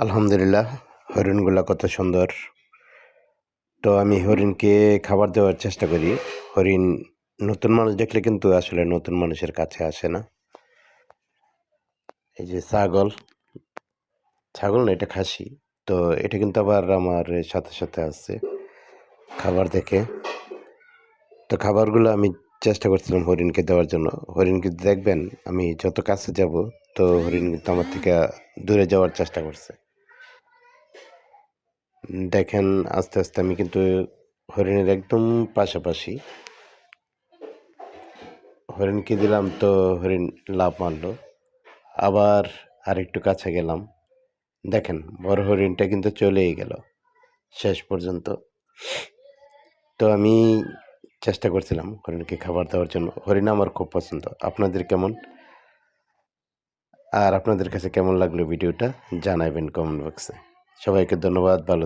আলহামদুলিল্লাহ, হরিণগুলা কত সুন্দর। তো আমি হরিণকে খাবার দেওয়ার চেষ্টা করি। হরিণ নতুন মানুষ দেখলে কিন্তু আসলে নতুন মানুষের কাছে আসে না। এই যে ছাগল, ছাগল না এটা খাসি। তো এটা কিন্তু আবার আমার সাথে, সাথে আসছে খাবার দেখে। তো খাবারগুলো আমি চেষ্টা করছিলাম হরিণকে দেওয়ার জন্য। হরিণ কিন্তু দেখবেন আমি যত কাছে যাব তো হরিণ কিন্তু আমার থেকে দূরে যাওয়ার চেষ্টা করছে। দেখেন আস্তে, আস্তে আমি কিন্তু হরিণের একদম পাশাপাশি। হরিণকে দিলাম তো হরিণ লাফ মারলো। আবার আরেকটু কাছে গেলাম। দেখেন বড় হরিণটা কিন্তু চলেই গেল শেষ পর্যন্ত। তো আমি চেষ্টা করছিলাম হরিণকে খাবার দেওয়ার জন্য। হরিণ আমার খুব পছন্দ। আপনাদের কেমন? আর আপনাদের কাছে কেমন লাগলো ভিডিওটা জানাবেন কমেন্ট বক্সে। সবাইকে ধন্যবাদ। ভালো